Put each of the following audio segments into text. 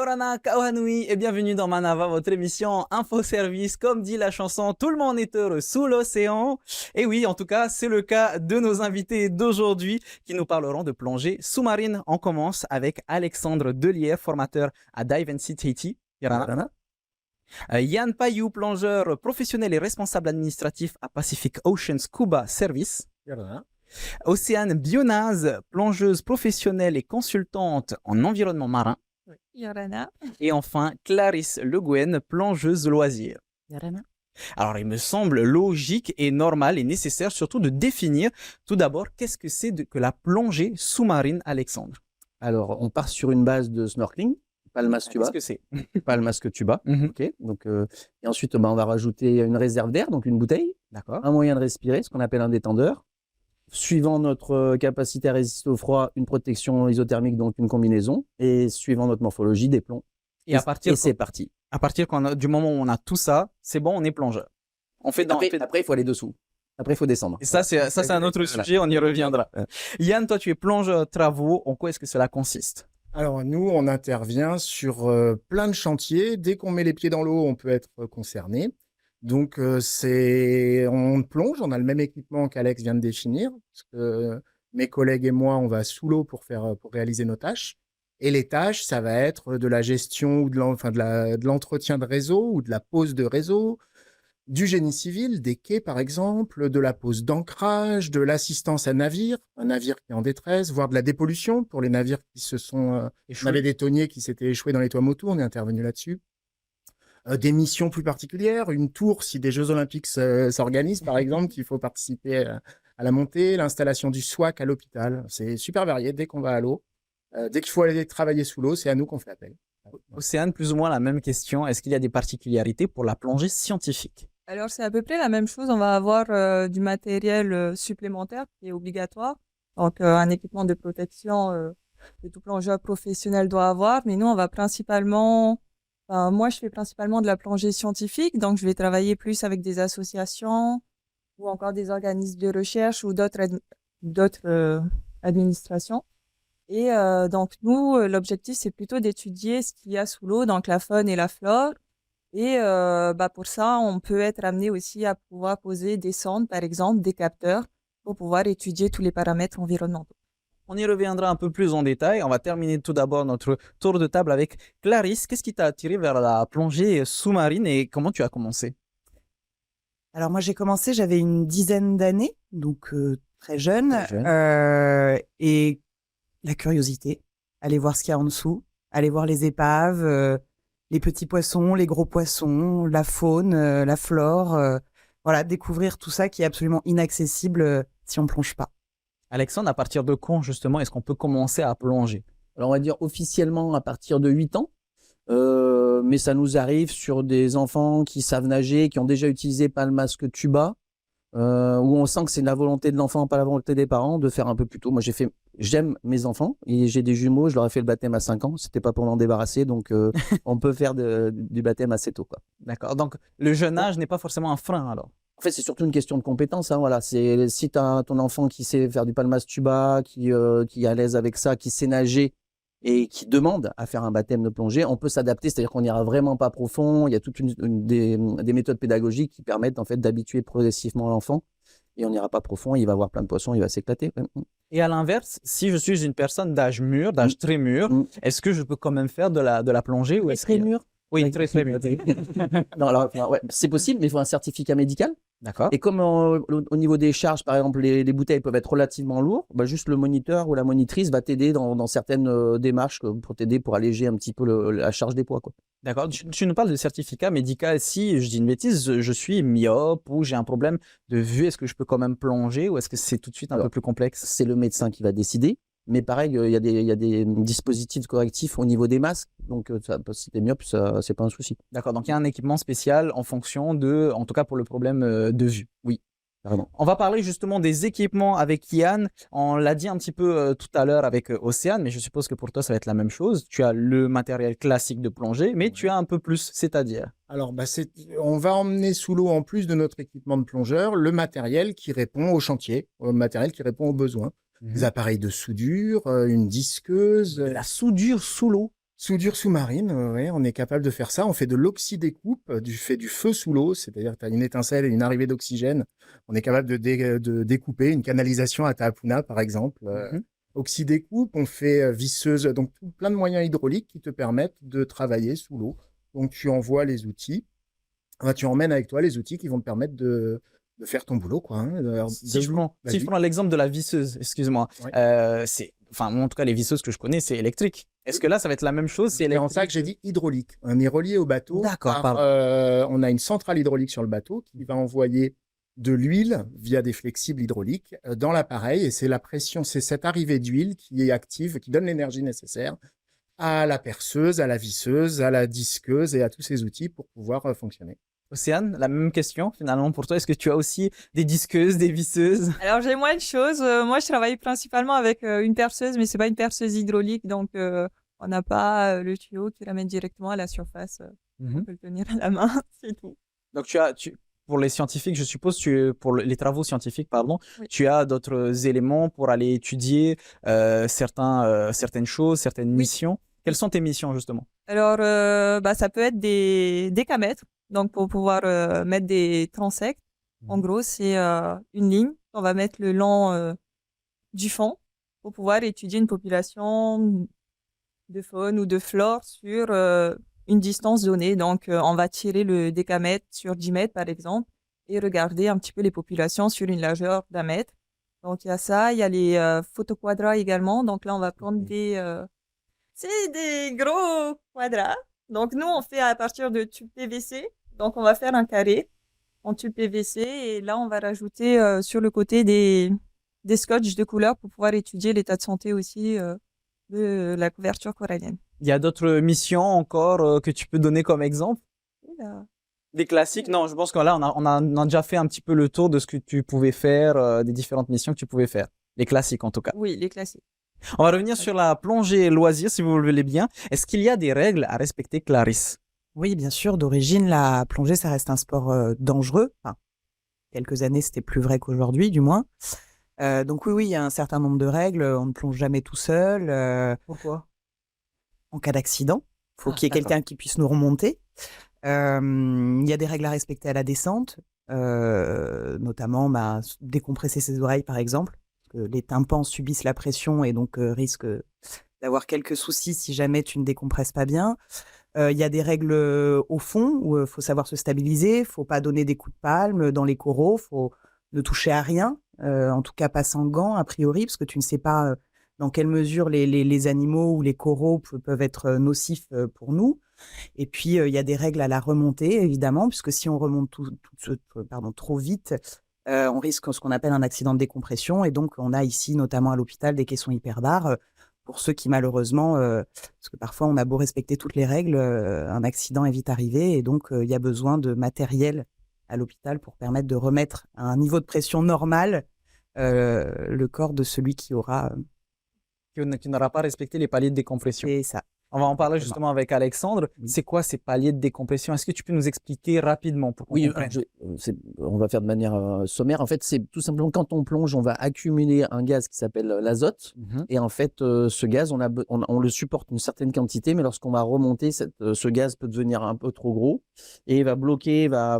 Yorana Kawanui et bienvenue dans Manava, votre émission Info Service. Comme dit la chanson, tout le monde est heureux sous l'océan. Et oui, en tout cas, c'est le cas de nos invités d'aujourd'hui qui nous parleront de plongée sous-marine. On commence avec Alexandre Delier, formateur à Dive and Sea Tahiti. Yorana. Yann Payou, plongeur professionnel et responsable administratif à Pacific Ocean Scuba Service. Yorana. Océane Bionaz, plongeuse professionnelle et consultante en environnement marin. Yorana. Et enfin, Clarisse Le Gouen, plongeuse loisir. Yorana. Alors, il me semble logique et normal et nécessaire surtout de définir tout d'abord qu'est-ce que c'est que la plongée sous-marine, Alexandre. Alors, on part sur une base de snorkeling, pas le masque tuba. Qu'est-ce que c'est? Pas le masque tuba. Ok. Donc, et ensuite, on va rajouter une réserve d'air, donc une bouteille, D'accord. un moyen de respirer, ce qu'on appelle un détendeur. Suivant notre capacité à résister au froid, une protection isothermique, donc une combinaison. Et suivant notre morphologie, des plombs. Et c'est parti. À partir du moment où on a tout ça, c'est bon, on est plongeur. Après, il faut aller dessous. Après, il faut descendre. Et ça, c'est un autre sujet, on y reviendra. Yann, toi, tu es plongeur travaux. En quoi est-ce que cela consiste? Alors nous, on intervient sur plein de chantiers. Dès qu'on met les pieds dans l'eau, on peut être concerné. Donc on plonge, on a le même équipement qu'Alex vient de définir, parce que mes collègues et moi, on va sous l'eau pour réaliser nos tâches. Et les tâches, ça va être de la gestion ou de l'entretien de réseau ou de la pose de réseau, du génie civil, des quais par exemple, de la pose d'ancrage, de l'assistance à navire, un navire qui est en détresse, voire de la dépollution pour les navires qui se sont... on avait des tonniers qui s'étaient échoués dans les Tuamotu, on est intervenu là-dessus. Des missions plus particulières, une tour si des Jeux Olympiques s'organisent par exemple, qu'il faut participer à la montée, l'installation du SWAC à l'hôpital. C'est super varié dès qu'on va à l'eau. Dès qu'il faut aller travailler sous l'eau, c'est à nous qu'on fait appel. Océane, plus ou moins la même question. Est-ce qu'il y a des particularités pour la plongée scientifique? Alors, c'est à peu près la même chose. On va avoir du matériel supplémentaire qui est obligatoire. Donc, un équipement de protection que tout plongeur professionnel doit avoir. Mais nous, on va principalement... moi, je fais principalement de la plongée scientifique. Donc, je vais travailler plus avec des associations ou encore des organismes de recherche ou d'autres administrations. Et donc, nous, l'objectif, c'est plutôt d'étudier ce qu'il y a sous l'eau, donc la faune et la flore. Et pour ça, on peut être amené aussi à pouvoir poser des sondes, par exemple, des capteurs, pour pouvoir étudier tous les paramètres environnementaux. On y reviendra un peu plus en détail. On va terminer tout d'abord notre tour de table avec Clarisse. Qu'est-ce qui t'a attiré vers la plongée sous-marine et comment tu as commencé? Alors moi, j'ai commencé, j'avais une dizaine d'années, donc très jeune. Et la curiosité, aller voir ce qu'il y a en dessous, aller voir les épaves, les petits poissons, les gros poissons, la faune, la flore. Voilà, découvrir tout ça qui est absolument inaccessible si on plonge pas. Alexandre, à partir de quand, justement, est-ce qu'on peut commencer à plonger? Alors, on va dire officiellement à partir de 8 ans. Mais ça nous arrive sur des enfants qui savent nager, qui ont déjà utilisé pas le masque tuba, où on sent que c'est la volonté de l'enfant, pas la volonté des parents, de faire un peu plus tôt. Moi, j'aime mes enfants et j'ai des jumeaux, je leur ai fait le baptême à 5 ans. C'était pas pour m'en débarrasser, donc on peut faire du baptême assez tôt, quoi. D'accord. Donc, le jeune âge n'est pas forcément un frein, alors? En fait, c'est surtout une question de compétence. Hein, voilà. C'est si tu as ton enfant qui sait faire du palmas tuba, qui est à l'aise avec ça, qui sait nager et qui demande à faire un baptême de plongée, on peut s'adapter. C'est-à-dire qu'on n'ira vraiment pas profond. Il y a toutes des méthodes pédagogiques qui permettent en fait d'habituer progressivement l'enfant. Et on n'ira pas profond. Il va voir plein de poissons. Il va s'éclater. Et à l'inverse, si je suis une personne d'âge mûr, d'âge très mûr, est-ce que je peux quand même faire de la plongée ou est-ce très mûr? Oui, très mûr. Non, alors, ouais, c'est possible, mais il faut un certificat médical. D'accord. Et comme au niveau des charges, par exemple, les bouteilles peuvent être relativement lourdes, juste le moniteur ou la monitrice va t'aider dans certaines démarches pour t'aider pour alléger un petit peu la charge des poids, quoi. D'accord. Tu nous parles de certificat médical. Si je dis une bêtise, je suis myope ou j'ai un problème de vue, est-ce que je peux quand même plonger ou est-ce que c'est tout de suite un peu plus complexe? C'est le médecin qui va décider. Mais pareil, il y a des dispositifs correctifs au niveau des masques. Donc, si t'es myope, c'est pas un souci. D'accord. Donc, il y a un équipement spécial en fonction en tout cas pour le problème de vue. Oui, carrément. On va parler justement des équipements avec Yann. On l'a dit un petit peu tout à l'heure avec Océane, mais je suppose que pour toi, ça va être la même chose. Tu as le matériel classique de plongée, mais tu as un peu plus, c'est-à-dire? Alors, on va emmener sous l'eau, en plus de notre équipement de plongeur, le matériel qui répond au chantier, le matériel qui répond aux besoins. Des appareils de soudure, une disqueuse. La soudure sous l'eau? Soudure sous-marine, ouais, on est capable de faire ça. On fait de l'oxydécoupe, fait du feu sous l'eau, c'est-à-dire que tu as une étincelle et une arrivée d'oxygène. On est capable de découper une canalisation à Tahapuna, par exemple. Oxydécoupe, on fait visseuse, donc plein de moyens hydrauliques qui te permettent de travailler sous l'eau. Donc tu envoies les outils, tu emmènes avec toi les outils qui vont te permettre de faire ton boulot, quoi. Alors, Si je prends l'exemple de la visseuse, excuse-moi, ouais. enfin, moi, en tout cas, les visseuses que je connais, c'est électrique. Est-ce que là, ça va être la même chose? C'est en ça que j'ai dit hydraulique. On est relié au bateau. D'accord, on a une centrale hydraulique sur le bateau qui va envoyer de l'huile via des flexibles hydrauliques dans l'appareil. Et c'est la pression, c'est cette arrivée d'huile qui est active, qui donne l'énergie nécessaire à la perceuse, à la visseuse, à la disqueuse et à tous ces outils pour pouvoir fonctionner. Océane, la même question finalement pour toi. Est-ce que tu as aussi des disqueuses, des visseuses? Alors j'ai moins de choses. Moi, je travaille principalement avec une perceuse, mais c'est pas une perceuse hydraulique, donc on n'a pas le tuyau qui ramène directement à la surface. On peut le tenir à la main, c'est tout. Donc pour les scientifiques, je suppose, pour les travaux scientifiques, pardon, Oui. tu as d'autres éléments pour aller étudier certaines choses, certaines missions. Quelles sont tes missions justement? Alors, ça peut être des décamètres, donc pour pouvoir mettre des transects. En gros, c'est une ligne qu'on va mettre le long du fond pour pouvoir étudier une population de faune ou de flore sur une distance donnée. Donc, on va tirer le décamètre sur 10 mètres, par exemple, et regarder un petit peu les populations sur une largeur d'1 mètre. Donc, il y a ça. Il y a les photoquadras également. Donc là, on va prendre c'est des gros quadras. Donc, nous, on fait à partir de tubes PVC. Donc, on va faire un carré en tube PVC. Et là, on va rajouter sur le côté des scotch de couleur pour pouvoir étudier l'état de santé aussi de la couverture corallienne. Il y a d'autres missions encore que tu peux donner comme exemple? Oula. Des classiques? Non, je pense que là, on a déjà fait un petit peu le tour de ce que tu pouvais faire, des différentes missions que tu pouvais faire. Les classiques en tout cas. Oui, les classiques. On va revenir sur la plongée loisir, si vous le voulez bien. Est-ce qu'il y a des règles à respecter, Clarisse? Oui, bien sûr. D'origine, la plongée, ça reste un sport dangereux. Enfin, quelques années, c'était plus vrai qu'aujourd'hui, du moins. Donc oui, il y a un certain nombre de règles. On ne plonge jamais tout seul. Pourquoi? En cas d'accident, il faut qu'il y ait quelqu'un qui puisse nous remonter. Il y a des règles à respecter à la descente, notamment décompresser ses oreilles, par exemple. Parce que les tympans subissent la pression et donc risquent d'avoir quelques soucis si jamais tu ne décompresses pas bien. Il y a des règles au fond où il faut savoir se stabiliser, il ne faut pas donner des coups de palme dans les coraux, il faut ne toucher à rien, en tout cas pas sans gants a priori, parce que tu ne sais pas dans quelle mesure les animaux ou les coraux peuvent être nocifs pour nous. Et puis, il y a des règles à la remontée, évidemment, puisque si on remonte trop vite, on risque ce qu'on appelle un accident de décompression. Et donc, on a ici, notamment à l'hôpital, des caissons hyperbares pour ceux qui, malheureusement, parce que parfois, on a beau respecter toutes les règles, un accident est vite arrivé. Et donc, il y a besoin de matériel à l'hôpital pour permettre de remettre à un niveau de pression normal le corps de celui qui n'aura pas respecté les paliers de décompression. C'est ça. On va en parler justement avec Alexandre. C'est quoi ces paliers de décompression? Est-ce que tu peux nous expliquer rapidement pour qu'on comprenne? On va faire de manière sommaire. En fait, c'est tout simplement quand on plonge, on va accumuler un gaz qui s'appelle l'azote. Et en fait, ce gaz, on le supporte une certaine quantité, mais lorsqu'on va remonter, ce gaz peut devenir un peu trop gros et va bloquer, va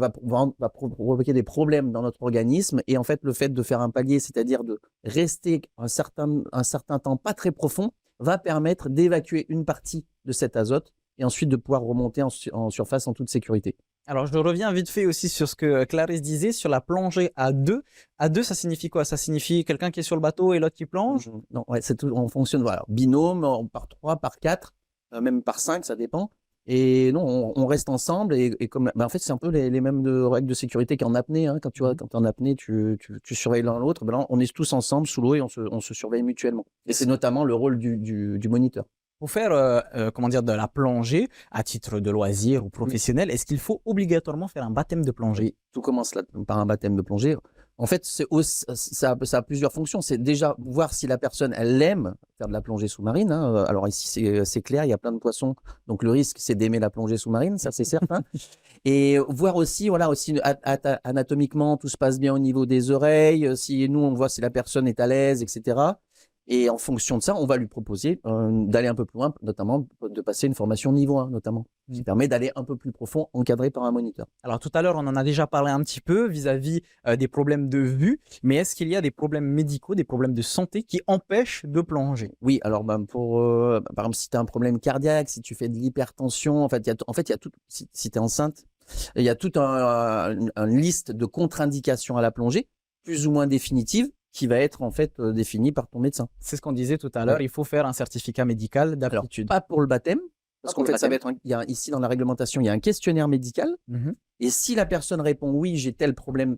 provoquer des problèmes dans notre organisme. Et en fait, le fait de faire un palier, c'est-à-dire de rester un certain temps pas très profond, va permettre d'évacuer une partie de cet azote et ensuite de pouvoir remonter en surface en toute sécurité. Alors, je reviens vite fait aussi sur ce que Clarisse disait sur la plongée à deux. À deux, ça signifie quoi? Ça signifie quelqu'un qui est sur le bateau et l'autre qui plonge? Non, ouais, on fonctionne binôme, par 3, par 4, même par 5, ça dépend. Et non, on reste ensemble et comme, en fait, c'est un peu les mêmes règles de sécurité qu'en apnée. Hein. Quand tu es en apnée, tu surveilles l'un l'autre. Ben là, on est tous ensemble sous l'eau et on se surveille mutuellement. Et c'est notamment le rôle du moniteur. Pour faire de la plongée à titre de loisir ou professionnel, est-ce qu'il faut obligatoirement faire un baptême de plongée? Oui, tout commence par un baptême de plongée. En fait, ça a plusieurs fonctions. C'est déjà voir si la personne, elle aime faire de la plongée sous-marine. Hein. Alors ici, c'est clair, il y a plein de poissons. Donc le risque, c'est d'aimer la plongée sous-marine, ça c'est certain. Et voir aussi, anatomiquement, tout se passe bien au niveau des oreilles. Si nous, on voit si la personne est à l'aise, etc. Et en fonction de ça, on va lui proposer d'aller un peu plus loin, notamment de passer une formation niveau 1, notamment, qui permet d'aller un peu plus profond, encadré par un moniteur. Alors tout à l'heure, on en a déjà parlé un petit peu vis-à-vis des problèmes de vue, mais est-ce qu'il y a des problèmes médicaux, des problèmes de santé qui empêchent de plonger? Oui, alors par exemple, si tu as un problème cardiaque, si tu fais de l'hypertension, en fait, il y a tout, si tu es enceinte, il y a toute une liste de contre-indications à la plongée, plus ou moins définitive, qui va être en fait définie par ton médecin. C'est ce qu'on disait tout à l'heure, il faut faire un certificat médical d'aptitude. Pas pour le baptême, parce qu'en fait, ça va être ici dans la réglementation, il y a un questionnaire médical. Et si la personne répond oui, j'ai tel problème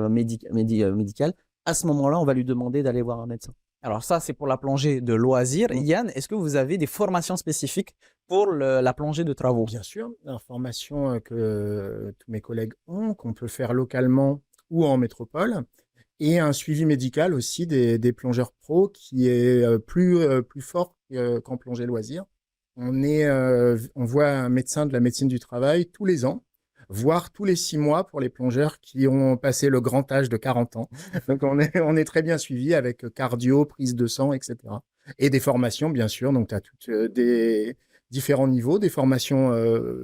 médical, à ce moment-là, on va lui demander d'aller voir un médecin. Alors ça, c'est pour la plongée de loisirs. Yann, est-ce que vous avez des formations spécifiques pour la plongée de travaux? Bien sûr, une formation que tous mes collègues ont, qu'on peut faire localement ou en métropole, et un suivi médical aussi des plongeurs pros qui est plus fort qu'en plongée loisir. On voit un médecin de la médecine du travail tous les ans, voire tous les 6 mois pour les plongeurs qui ont passé le grand âge de 40 ans. Donc on est très bien suivi avec cardio, prise de sang, etc. Et des formations, bien sûr. Donc tu as toutes des différents niveaux, des formations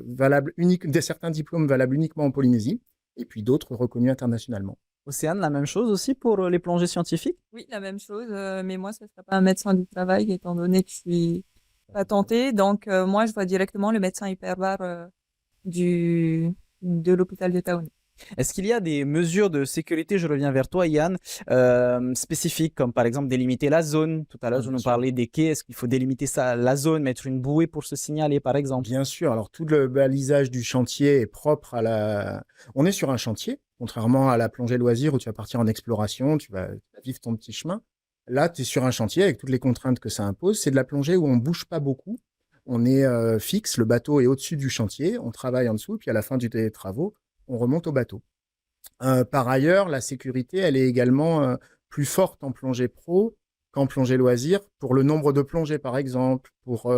valables certains diplômes valables uniquement en Polynésie, et puis d'autres reconnus internationalement. Océane, la même chose aussi pour les plongées scientifiques? Oui, la même chose, mais moi, ce ne sera pas un médecin du travail, étant donné que je suis patentée. Donc, moi, je vois directement le médecin hyperbare de l'hôpital de Taouni. Est-ce qu'il y a des mesures de sécurité, je reviens vers toi Yann, spécifiques, comme par exemple délimiter la zone? Tout à l'heure, je nous parlais des quais. Est-ce qu'il faut délimiter la zone, mettre une bouée pour se signaler, par exemple? Bien sûr. Alors, tout le balisage du chantier est propre On est sur un chantier, contrairement à la plongée loisir où tu vas partir en exploration, tu vas vivre ton petit chemin. Là, tu es sur un chantier avec toutes les contraintes que ça impose. C'est de la plongée où on ne bouge pas beaucoup. On est fixe, le bateau est au-dessus du chantier, on travaille en dessous, puis à la fin des travaux, on remonte au bateau. Par ailleurs, la sécurité, elle est également plus forte en plongée pro qu'en plongée loisir, pour le nombre de plongées, par exemple, pour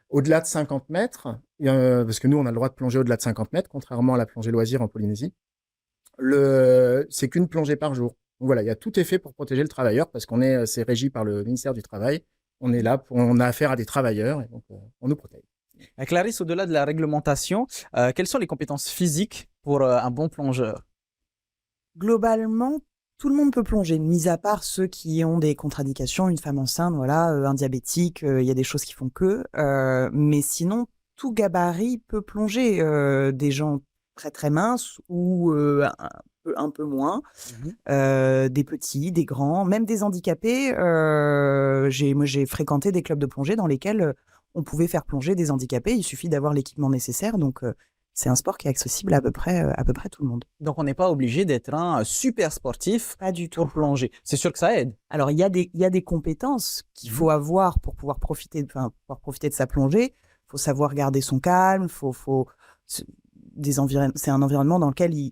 au-delà de 50 mètres, parce que nous, on a le droit de plonger au-delà de 50 mètres, contrairement à la plongée loisir en Polynésie. C'est qu'une plongée par jour. Donc voilà, il y a tout est fait pour protéger le travailleur, parce c'est régi par le ministère du Travail. On est là, on a affaire à des travailleurs, et donc on nous protège. Clarisse, au-delà de la réglementation, quelles sont les compétences physiques pour un bon plongeur? Globalement, tout le monde peut plonger, mis à part ceux qui ont des contre-indications, une femme enceinte, voilà, un diabétique, il y a des choses qui font que. Mais sinon, tout gabarit peut plonger. Des gens très très minces ou un peu moins, des petits, des grands, même des handicapés. J'ai fréquenté des clubs de plongée dans lesquels on pouvait faire plonger des handicapés. Il suffit d'avoir l'équipement nécessaire, donc c'est un sport qui est accessible à peu près tout le monde. Donc on n'est pas obligé d'être un super sportif pas du tout pour plonger. C'est sûr que ça aide. Alors il y a des compétences qu'il faut avoir pour pouvoir profiter de sa plongée. Il faut savoir garder son calme. C'est un environnement dans lequel il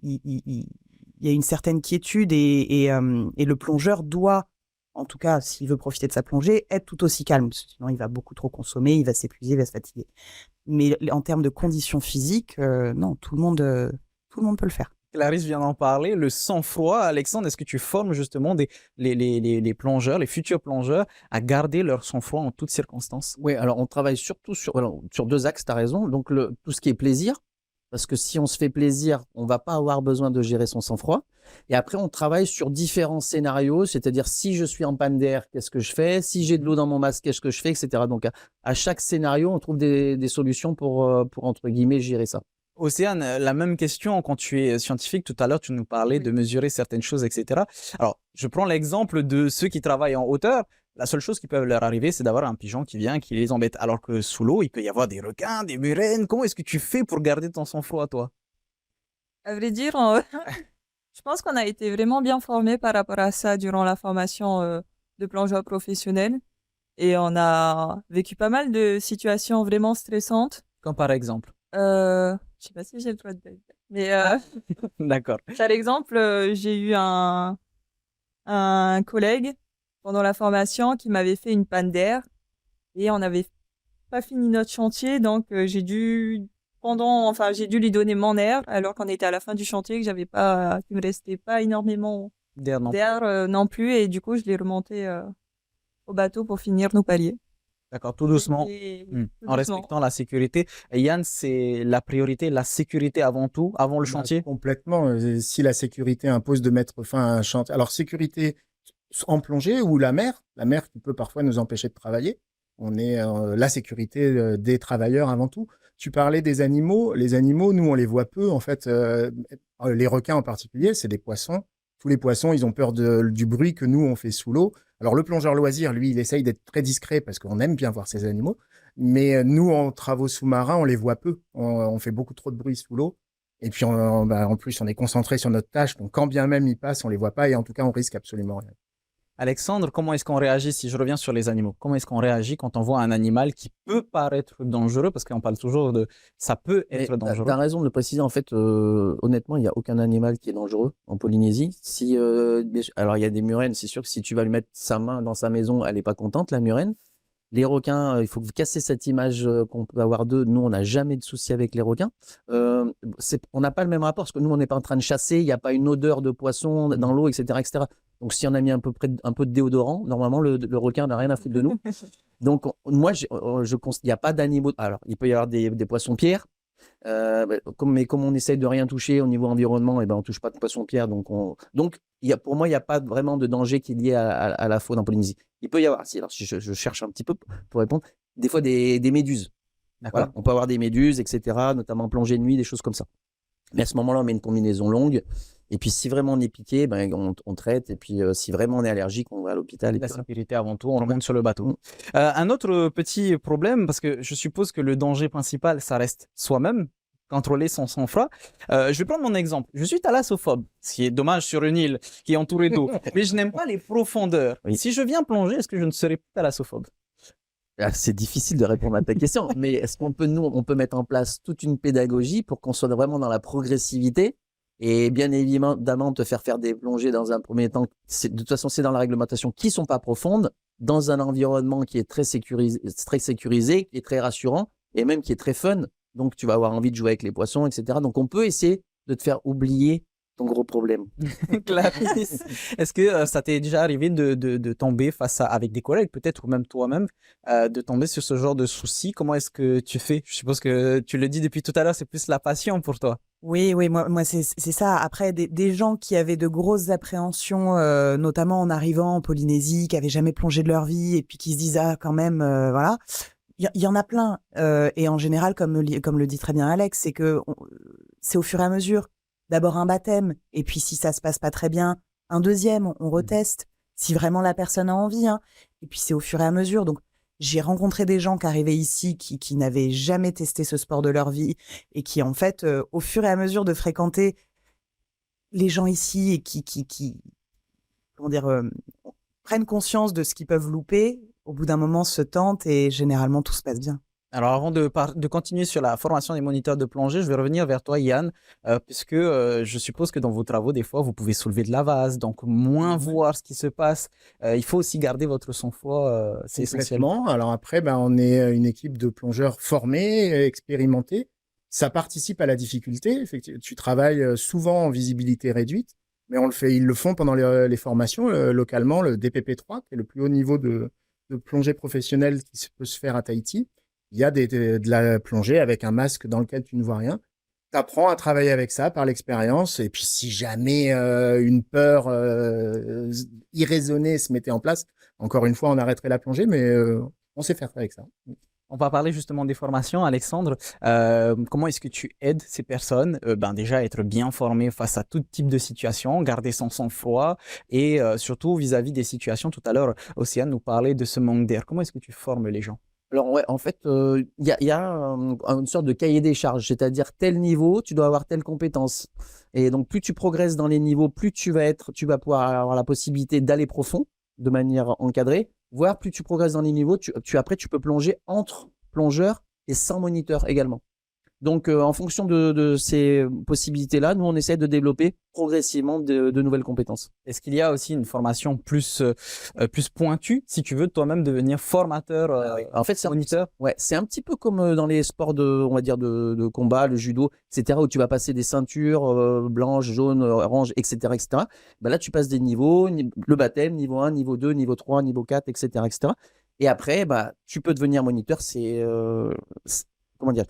y a une certaine quiétude et le plongeur doit, en tout cas s'il veut profiter de sa plongée, être tout aussi calme. Sinon il va beaucoup trop consommer, il va s'épuiser, il va se fatiguer. Mais en termes de conditions physiques, non, tout le monde peut le faire. Clarisse vient d'en parler, le sang-froid. Alexandre, est-ce que tu formes justement les plongeurs, les futurs plongeurs, à garder leur sang-froid en toutes circonstances? Oui, alors on travaille surtout sur 2 axes, tu as raison. Donc tout ce qui est plaisir, parce que si on se fait plaisir, on ne va pas avoir besoin de gérer son sang-froid. Et après, on travaille sur différents scénarios, c'est-à-dire si je suis en panne d'air, qu'est-ce que je fais? Si j'ai de l'eau dans mon masque, qu'est-ce que je fais, etc. Donc à chaque scénario, on trouve des solutions pour entre guillemets gérer ça. Océane, la même question quand tu es scientifique. Tout à l'heure, tu nous parlais de mesurer certaines choses, etc. Alors, je prends l'exemple de ceux qui travaillent en hauteur. La seule chose qui peut leur arriver, c'est d'avoir un pigeon qui vient, qui les embête. Alors que sous l'eau, il peut y avoir des requins, des murènes. Comment est-ce que tu fais pour garder ton sang-froid, toi? À vrai dire, je pense qu'on a été vraiment bien formés par rapport à ça durant la formation de plongeur professionnel. Et on a vécu pas mal de situations vraiment stressantes. Comme par exemple? Je sais pas si j'ai le droit de dire. Mais D'accord. par exemple, j'ai eu un collègue pendant la formation qui m'avait fait une panne d'air et on n'avait pas fini notre chantier, donc j'ai dû lui donner mon air alors qu'on était à la fin du chantier, qu'il me restait pas énormément d'air non plus, et du coup je l'ai remonté au bateau pour finir nos paliers. D'accord, tout doucement. Tout En doucement. respectant la sécurité. Et Yann, c'est la priorité, la sécurité avant tout, avant le chantier. Complètement. Si la sécurité impose de mettre fin à un chantier. Alors, sécurité en plongée ou la mer qui peut parfois nous empêcher de travailler. On est la sécurité des travailleurs avant tout. Tu parlais des animaux. Les animaux, nous, on les voit peu. En fait, les requins en particulier, c'est des poissons. Tous les poissons, ils ont peur du bruit que nous, on fait sous l'eau. Alors, le plongeur loisir, lui, il essaye d'être très discret parce qu'on aime bien voir ces animaux. Mais nous, en travaux sous-marins, on les voit peu. On fait beaucoup trop de bruit sous l'eau. Et puis, en plus, on est concentré sur notre tâche. Donc, quand bien même ils passent, on les voit pas. Et en tout cas, on risque absolument rien. Alexandre, comment est-ce qu'on réagit si je reviens sur les animaux? Comment est-ce qu'on réagit quand on voit un animal qui peut paraître dangereux? Parce qu'on parle toujours de ça peut être dangereux. Tu as raison de le préciser. En fait, honnêtement, il n'y a aucun animal qui est dangereux en Polynésie. Alors, il y a des murènes. C'est sûr que si tu vas lui mettre sa main dans sa maison, elle n'est pas contente, la murène. Les requins, il faut casser cette image qu'on peut avoir d'eux. Nous, on n'a jamais de souci avec les requins. On n'a pas le même rapport parce que nous, on n'est pas en train de chasser. Il n'y a pas une odeur de poisson dans l'eau, etc., etc. Donc, si on a mis un peu de déodorant, normalement, le requin n'a rien à foutre de nous. Donc, moi, il n'y a pas d'animaux. Alors, il peut y avoir des poissons-pierres. Mais comme on essaye de rien toucher au niveau environnement, on ne touche pas de poissons-pierres. Donc, pour moi, il n'y a pas vraiment de danger qui est lié à la faune en Polynésie. Il peut y avoir, si je cherche un petit peu pour répondre, des fois des méduses. Voilà, on peut avoir des méduses, etc., notamment plongée de nuit, des choses comme ça. Mais à ce moment-là, on met une combinaison longue. Et puis, si vraiment on est piqué, on traite. Et puis, si vraiment on est allergique, on va à l'hôpital. La sécurité avant tout, on remonte sur le bateau. Un autre petit problème, parce que je suppose que le danger principal, ça reste soi-même, contrôler son sang-froid. Je vais prendre mon exemple. Je suis thalassophobe, ce qui est dommage sur une île qui est entourée d'eau. Mais je n'aime pas les profondeurs. Oui. Si je viens plonger, est-ce que je ne serai pas thalassophobe? C'est difficile de répondre à ta question, mais est-ce qu'on peut, on peut mettre en place toute une pédagogie pour qu'on soit vraiment dans la progressivité et bien évidemment te faire des plongées dans un premier temps. De toute façon, c'est dans la réglementation qui ne sont pas profondes, dans un environnement qui est très sécurisé, qui est très rassurant et même qui est très fun. Donc, tu vas avoir envie de jouer avec les poissons, etc. Donc, on peut essayer de te faire oublier ton gros problème. Clarisse, est-ce que ça t'est déjà arrivé de tomber avec des collègues, peut-être, ou même toi-même, de tomber sur ce genre de soucis? Comment est-ce que tu fais? Je suppose que tu le dis depuis tout à l'heure, c'est plus la passion pour toi. Oui, moi c'est ça. Après, des gens qui avaient de grosses appréhensions, notamment en arrivant en Polynésie, qui avaient jamais plongé de leur vie et puis qui se disent ah quand même, voilà. Il y en a plein. Et en général, comme le dit très bien Alex, c'est que c'est au fur et à mesure. D'abord un baptême, et puis si ça se passe pas très bien, un deuxième, on reteste, si vraiment la personne a envie. Hein. Et puis c'est au fur et à mesure. Donc j'ai rencontré des gens qui arrivaient ici, qui n'avaient jamais testé ce sport de leur vie, et qui en fait, au fur et à mesure de fréquenter les gens ici, et qui prennent conscience de ce qu'ils peuvent louper, au bout d'un moment se tentent, et généralement tout se passe bien. Alors, avant de continuer sur la formation des moniteurs de plongée, je vais revenir vers toi, Yann, puisque je suppose que dans vos travaux, des fois, vous pouvez soulever de la vase, donc moins voir ce qui se passe. Il faut aussi garder votre sang-froid, c'est essentiel. Alors après, on est une équipe de plongeurs formés, expérimentés. Ça participe à la difficulté. Effectivement, tu travailles souvent en visibilité réduite, mais ils le font pendant les formations, localement, le DPP3, qui est le plus haut niveau de plongée professionnelle qui peut se faire à Tahiti. Il y a de la plongée avec un masque dans lequel tu ne vois rien. Tu apprends à travailler avec ça par l'expérience. Et puis, si jamais une peur irraisonnée se mettait en place, encore une fois, on arrêterait la plongée, mais on sait faire avec ça. On va parler justement des formations, Alexandre. Comment est-ce que tu aides ces personnes déjà à être bien formées face à tout type de situation, garder son sang-froid et surtout vis-à-vis des situations. Tout à l'heure, Océane nous parlait de ce manque d'air. Comment est-ce que tu formes les gens? Alors ouais, en fait, il y a une sorte de cahier des charges, c'est-à-dire tel niveau, tu dois avoir telle compétence. Et donc plus tu progresses dans les niveaux, plus tu vas pouvoir avoir la possibilité d'aller profond de manière encadrée, voire plus tu progresses dans les niveaux, après tu peux plonger entre plongeurs et sans moniteur également. Donc, en fonction de ces possibilités-là, nous, on essaie de développer progressivement de nouvelles compétences. Est-ce qu'il y a aussi une formation plus pointue, si tu veux toi-même devenir formateur, En fait, moniteur? ouais, c'est un petit peu comme dans les sports on va dire de combat, le judo, etc., où tu vas passer des ceintures blanches, jaunes, oranges, etc., etc. Ben là, tu passes des niveaux, le baptême, niveau 1, niveau 2, niveau 3, niveau 4, etc., etc. Et après, bah, tu peux devenir moniteur. Comment dire?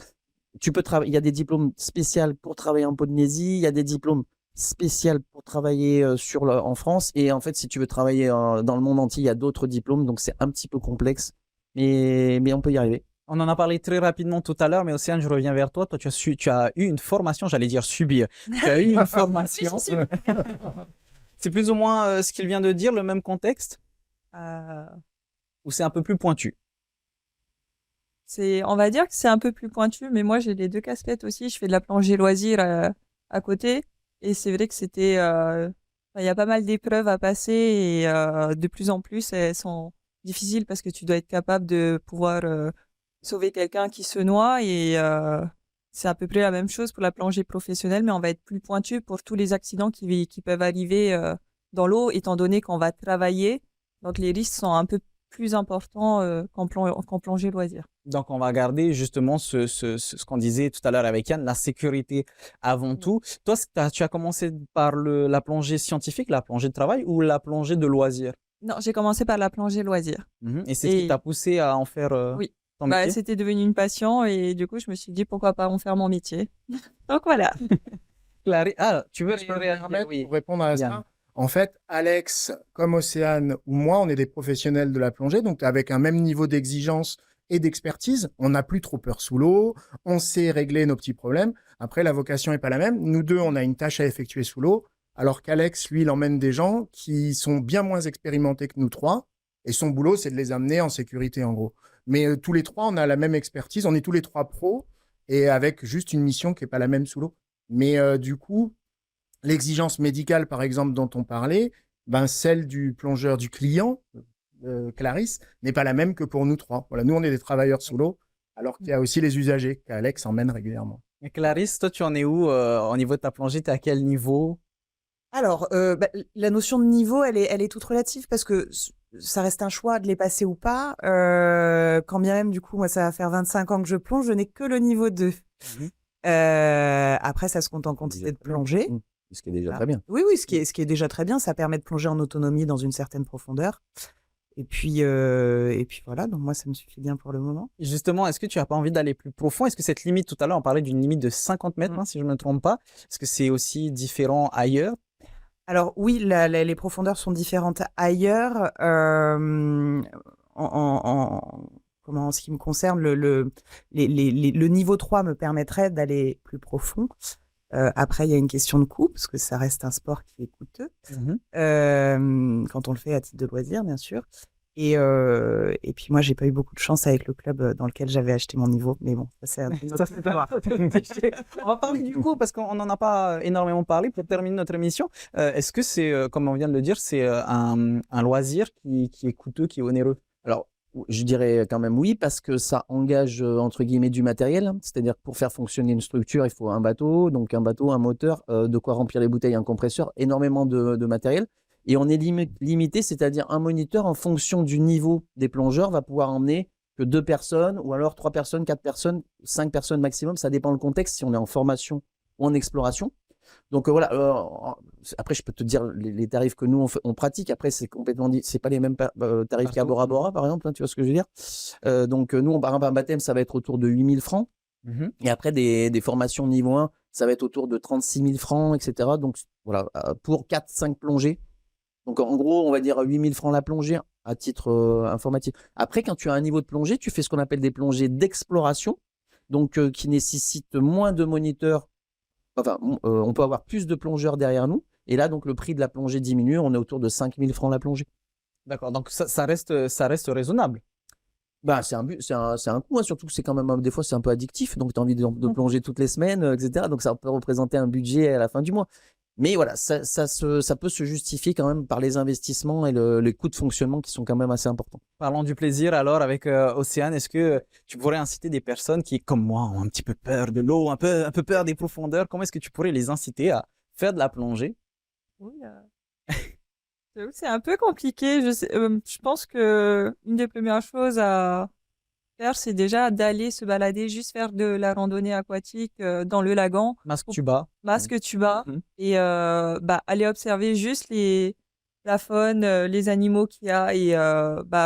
Il y a des diplômes spéciaux pour travailler en Polynésie, il y a des diplômes spéciaux pour travailler en France. Et en fait, si tu veux travailler dans le monde entier, il y a d'autres diplômes. Donc, c'est un petit peu complexe, mais on peut y arriver. On en a parlé très rapidement tout à l'heure, mais Océane, je reviens vers toi. Toi, tu as eu une formation, j'allais dire subir. Tu as eu une formation. C'est plus ou moins ce qu'il vient de dire, le même contexte? Euh, Ou c'est un peu plus pointu? on va dire que c'est un peu plus pointu, mais moi j'ai les deux casquettes aussi. Je fais de la plongée loisir à côté, et c'est vrai que il y a pas mal d'épreuves à passer, et de plus en plus elles sont difficiles parce que tu dois être capable de pouvoir sauver quelqu'un qui se noie, et c'est à peu près la même chose pour la plongée professionnelle, mais on va être plus pointu pour tous les accidents qui peuvent arriver dans l'eau, étant donné qu'on va travailler. Donc les risques sont un peu plus importants qu'en plongée loisir. Donc, on va garder justement ce qu'on disait tout à l'heure avec Yann, la sécurité avant tout. Toi, tu as commencé par la plongée scientifique, la plongée de travail ou la plongée de loisir? Non, j'ai commencé par la plongée loisir. Et c'est ce qui t'a poussé à en faire Oui, ton métier? c'était devenu une passion, et du coup, je me suis dit pourquoi pas en faire mon métier. Donc voilà. Tu veux Je peux me réagir? permettre Oui. pour répondre à Yann. ça. En fait, Alex, comme Océane ou moi, on est des professionnels de la plongée, donc avec un même niveau d'exigence et d'expertise. On n'a plus trop peur sous l'eau, on sait régler nos petits problèmes. Après, la vocation n'est pas la même. Nous deux, on a une tâche à effectuer sous l'eau, alors qu'Alex, lui, il emmène des gens qui sont bien moins expérimentés que nous trois, et son boulot, c'est de les amener en sécurité, en gros. Mais tous les trois, on a la même expertise, on est tous les trois pros, et avec juste une mission qui n'est pas la même sous l'eau. Mais du coup, l'exigence médicale, par exemple, dont on parlait, ben, celle du plongeur, du client, Clarisse, n'est pas la même que pour nous trois. Voilà, nous, on est des travailleurs sous l'eau, alors qu'il y a aussi les usagers qu'Alex emmène régulièrement. Et Clarisse, toi, tu en es où au niveau de ta plongée? Tu es à quel niveau? Alors, la notion de niveau, elle est toute relative parce que ça reste un choix de les passer ou pas. Quand bien même, du coup, moi, ça va faire 25 ans que je plonge, je n'ai que le niveau 2. Après, ça se compte en quantité de plongée. Ce qui est déjà très bien. Oui, ce qui est déjà très bien. Ça permet de plonger en autonomie dans une certaine profondeur. Et puis voilà, donc moi, ça me suffit bien pour le moment. Justement, est-ce que tu n'as pas envie d'aller plus profond? Est-ce que cette limite, tout à l'heure, on parlait d'une limite de 50 mètres, si je ne me trompe pas. Est-ce que c'est aussi différent ailleurs? Alors oui, les profondeurs sont différentes ailleurs. En ce qui me concerne, le niveau 3 me permettrait d'aller plus profond. Après, il y a une question de coût, parce que ça reste un sport qui est coûteux, quand on le fait à titre de loisir, bien sûr. Et puis moi, j'ai pas eu beaucoup de chance avec le club dans lequel j'avais acheté mon niveau. Mais bon, ça c'est une autre histoire. On va parler du coup, parce qu'on n'en a pas énormément parlé pour terminer notre émission. Est-ce que c'est, comme on vient de le dire, c'est un loisir qui est coûteux, qui est onéreux? Alors, je dirais quand même oui, parce que ça engage, entre guillemets, du matériel. C'est-à-dire que pour faire fonctionner une structure, il faut un bateau, un moteur, de quoi remplir les bouteilles, un compresseur, énormément de matériel. Et on est limité, c'est-à-dire un moniteur, en fonction du niveau des plongeurs, va pouvoir emmener que 2 personnes, ou alors 3 personnes, 4 personnes, 5 personnes maximum. Ça dépend le contexte, si on est en formation ou en exploration. Donc voilà, après je peux te dire les tarifs que nous on pratique. Après c'est complètement c'est pas les mêmes tarifs qu'à Bora Bora par exemple, hein, tu vois ce que je veux dire. Donc nous par exemple un baptême ça va être autour de 8 000 francs. Et après des formations niveau 1 ça va être autour de 36 000 francs, etc. Donc voilà, pour 4-5 plongées. Donc en gros on va dire 8 000 francs la plongée à titre informatif. Après quand tu as un niveau de plongée, tu fais ce qu'on appelle des plongées d'exploration, donc qui nécessitent moins de moniteurs. Enfin, on peut avoir plus de plongeurs derrière nous. Et là, donc, le prix de la plongée diminue. On est autour de 5 000 francs la plongée. D'accord, donc ça reste raisonnable. Bah, c'est un coût, hein, surtout que c'est quand même, des fois, c'est un peu addictif. Donc, tu as envie de plonger toutes les semaines, etc. Donc, ça peut représenter un budget à la fin du mois. Mais voilà, ça peut se justifier quand même par les investissements et les coûts de fonctionnement qui sont quand même assez importants. Parlons du plaisir alors avec Océane. Est-ce que tu pourrais inciter des personnes qui, comme moi, ont un petit peu peur de l'eau, un peu peur des profondeurs? Comment est-ce que tu pourrais les inciter à faire de la plongée? Oui, j'avoue que c'est un peu compliqué. Je pense que une des premières choses à faire, c'est déjà d'aller se balader, juste faire de la randonnée aquatique dans le lagon, Masque tuba. masque tuba, Mhm. et aller observer juste la faune, les animaux qu'il y a. Et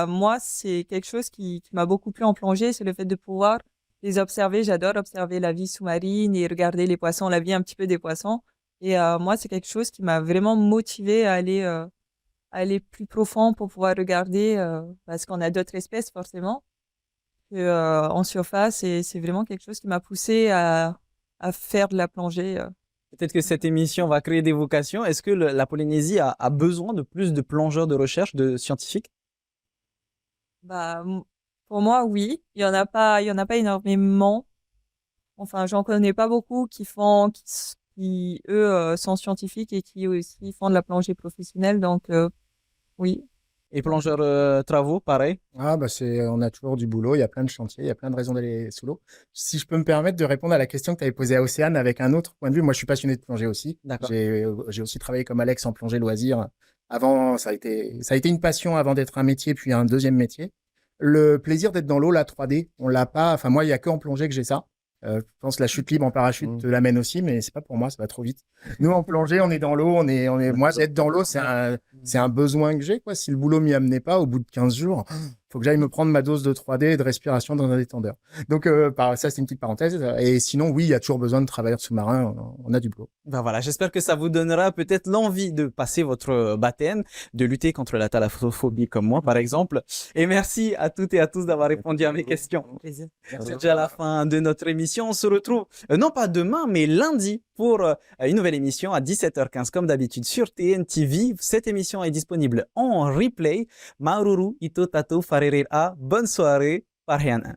moi, c'est quelque chose qui m'a beaucoup plu en plongée, c'est le fait de pouvoir les observer. J'adore observer la vie sous-marine et regarder les poissons, la vie un petit peu des poissons. Et moi, c'est quelque chose qui m'a vraiment motivée à aller plus profond pour pouvoir regarder, parce qu'on a d'autres espèces forcément en surface, et c'est vraiment quelque chose qui m'a poussée à faire de la plongée. Peut-être que cette émission va créer des vocations. Est-ce que la Polynésie a besoin de plus de plongeurs de recherche, de scientifiques? Pour moi, oui. Il y en a pas énormément. Enfin, j'en connais pas beaucoup qui eux, sont scientifiques et qui aussi font de la plongée professionnelle. Donc, oui. Et plongeurs travaux, pareil. Ah, bah on a toujours du boulot, il y a plein de chantiers, il y a plein de raisons d'aller sous l'eau. Si je peux me permettre de répondre à la question que tu avais posée à Océane avec un autre point de vue, moi je suis passionné de plongée aussi. D'accord. J'ai aussi travaillé comme Alex en plongée loisir. Avant, ça a été une passion avant d'être un métier, puis un deuxième métier. Le plaisir d'être dans l'eau, la 3D, on l'a pas. Enfin, moi, il y a que en plongée que j'ai ça. Je pense que la chute libre en parachute te l'amène aussi, mais c'est pas pour moi, ça va trop vite. Nous, en plongée, on est dans l'eau, moi, être dans l'eau, c'est un besoin que j'ai, quoi. Si le boulot m'y amenait pas, au bout de 15 jours, faut que j'aille me prendre ma dose de 3D et de respiration dans un détendeur. Donc, ça, c'est une petite parenthèse. Et sinon, oui, il y a toujours besoin de travailleurs sous-marins. On a du boulot. Ben voilà, j'espère que ça vous donnera peut-être l'envie de passer votre baptême, de lutter contre la thalassophobie comme moi, par exemple. Et merci à toutes et à tous d'avoir répondu à mes questions. Plaisir. C'est déjà la fin de notre émission. On se retrouve, non pas demain, mais lundi pour une nouvelle émission à 17h15 comme d'habitude sur TNTV. Cette émission est disponible en replay. Maururu ito tatou farerer a. Bonne soirée. Parhiana.